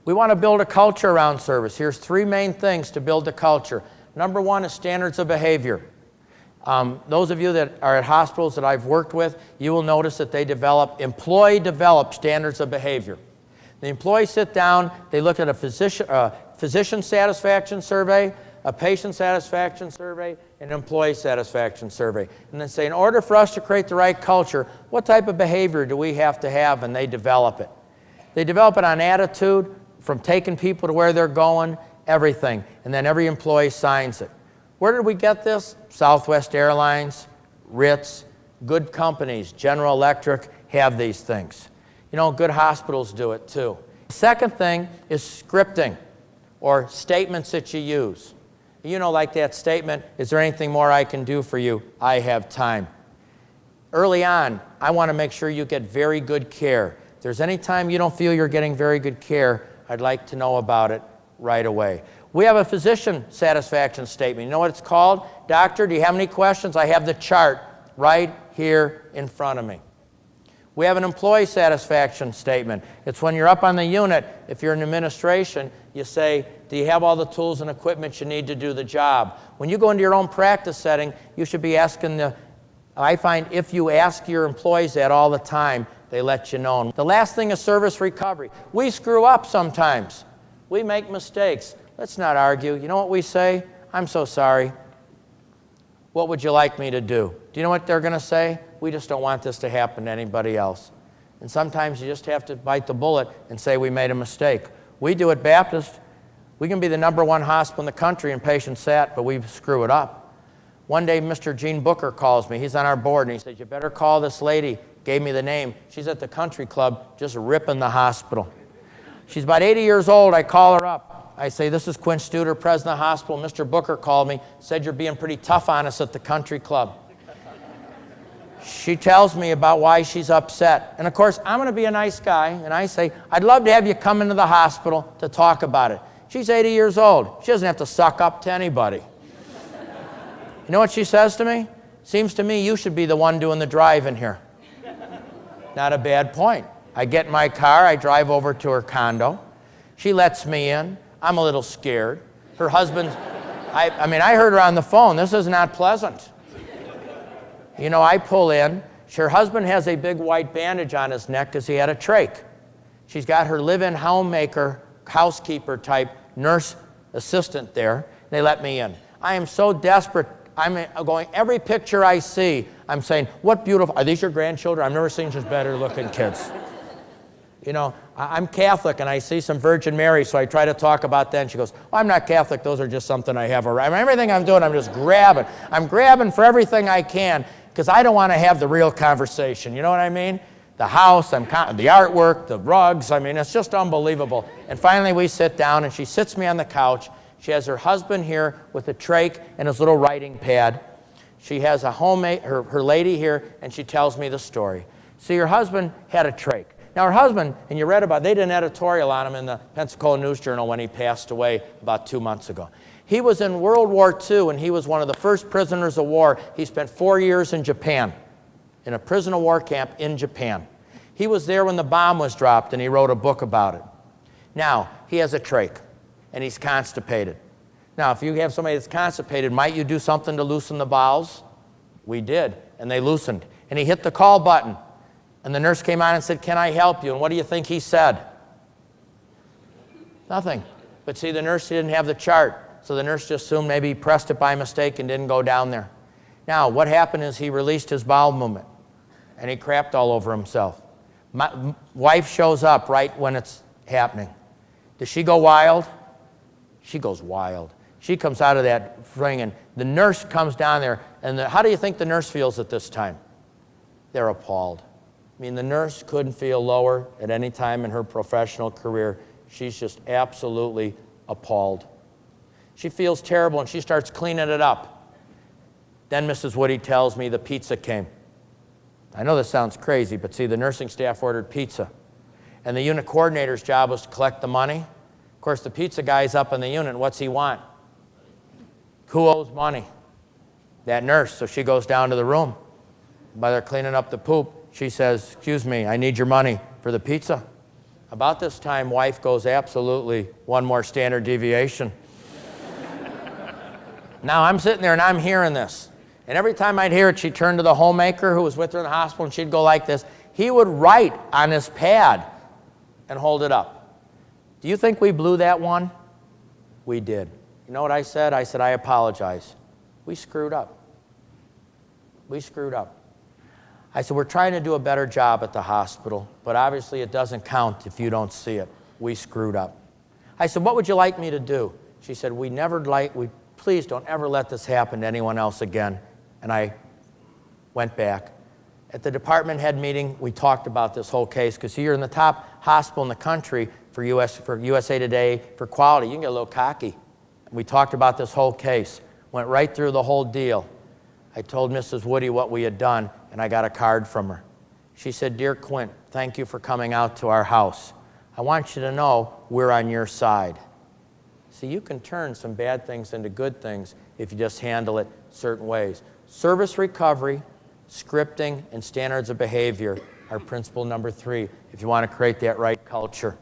We want to build a culture around service. Here's 3 main things to build the culture. Number 1 is standards of behavior. Those of you that are at hospitals that I've worked with, you will notice that they employee-developed standards of behavior. The employees sit down, they look at a physician satisfaction survey, a patient satisfaction survey, an employee satisfaction survey. And then say, in order for us to create the right culture, what type of behavior do we have to have? And they develop it. They develop it on attitude, from taking people to where they're going, everything. And then every employee signs it. Where did we get this? Southwest Airlines, Ritz, good companies, General Electric have these things. You know, good hospitals do it too. The second thing is scripting, or statements that you use. You know, like that statement, is there anything more I can do for you? I have time. Early on, I want to make sure you get very good care. If there's any time you don't feel you're getting very good care, I'd like to know about it right away. We have a physician satisfaction statement. You know what it's called? Doctor, do you have any questions? I have the chart right here in front of me. We have an employee satisfaction statement. It's when you're up on the unit, if you're in administration, you say, do you have all the tools and equipment you need to do the job? When you go into your own practice setting, you should be asking I find if you ask your employees that all the time, they let you know. The last thing is service recovery. We screw up sometimes. We make mistakes. Let's not argue. You know what we say? I'm so sorry. What would you like me to do? Do you know what they're going to say? We just don't want this to happen to anybody else. And sometimes you just have to bite the bullet and say we made a mistake. We do at Baptist. We can be the #1 hospital in the country in patient sat, but we screw it up. One day, Mr. Gene Booker calls me. He's on our board, and he says, you better call this lady. Gave me the name. She's at the country club just ripping the hospital. She's about 80 years old. I call her up. I say, this is Quint Studer, president of the hospital. Mr. Booker called me, said you're being pretty tough on us at the country club. She tells me about why she's upset. And of course, I'm going to be a nice guy, and I say, I'd love to have you come into the hospital to talk about it. She's 80 years old. She doesn't have to suck up to anybody. You know what she says to me? Seems to me you should be the one doing the driving here. Not a bad point. I get in my car, I drive over to her condo. She lets me in. I'm a little scared. Her husband's, I mean, I heard her on the phone. This is not pleasant. You know, I pull in. Her husband has a big white bandage on his neck because he had a trach. She's got her live-in homemaker, housekeeper type nurse assistant there. They let me in. I am so desperate. I'm going, every picture I see, I'm saying, what beautiful, are these your grandchildren? I've never seen just better looking kids. You know, I'm Catholic and I see some Virgin Mary, so I try to talk about that. And she goes, oh, I'm not Catholic, those are just something I have around. I mean, everything I'm doing, I'm just grabbing. I'm grabbing for everything I can because I don't want to have the real conversation. You know what I mean? The house, the artwork, the rugs, I mean, it's just unbelievable. And finally we sit down and she sits me on the couch. She has her husband here with a trach and his little writing pad. She has a homemade, her lady here, and she tells me the story. See, her husband had a trach. Now her husband, and you read about, they did an editorial on him in the Pensacola News Journal when he passed away about 2 months ago. He was in World War II, and he was one of the first prisoners of war. He spent 4 years in Japan, in a prison of war camp in Japan. He was there when the bomb was dropped, and he wrote a book about it. Now, he has a trach, and he's constipated. Now, if you have somebody that's constipated, might you do something to loosen the bowels? We did, and they loosened. And he hit the call button, and the nurse came on and said, can I help you? And what do you think he said? Nothing. But see, the nurse didn't have the chart, so the nurse just assumed maybe he pressed it by mistake and didn't go down there. Now, what happened is he released his bowel movement, and he crapped all over himself. My wife shows up right when it's happening. Does she go wild? She goes wild. She comes out of that thing, and the nurse comes down there, and how do you think the nurse feels at this time? They're appalled. I mean, the nurse couldn't feel lower at any time in her professional career. She's just absolutely appalled. She feels terrible, and she starts cleaning it up. Then Mrs. Woody tells me the pizza came. I know this sounds crazy, but see, the nursing staff ordered pizza. And the unit coordinator's job was to collect the money. Of course, the pizza guy's up in the unit. What's he want? Who owes money? That nurse. So she goes down to the room. While they're cleaning up the poop, she says, excuse me, I need your money for the pizza. About this time, wife goes, absolutely, one more standard deviation. Now I'm sitting there and I'm hearing this. And every time I'd hear it, she'd turn to the homemaker who was with her in the hospital and she'd go like this. He would write on his pad and hold it up. Do you think we blew that one? We did. You know what I said? I said, I apologize. We screwed up. We screwed up. I said, we're trying to do a better job at the hospital, but obviously it doesn't count if you don't see it. We screwed up. I said, what would you like me to do? She said, please don't ever let this happen to anyone else again. And I went back. At the department head meeting, we talked about this whole case, because you're in the top hospital in the country for USA Today, for quality. You can get a little cocky. We talked about this whole case, went right through the whole deal. I told Mrs. Woody what we had done, and I got a card from her. She said, Dear Quint, thank you for coming out to our house. I want you to know we're on your side. See, you can turn some bad things into good things if you just handle it certain ways. Service recovery, scripting, and standards of behavior are principle number 3 if you want to create that right culture.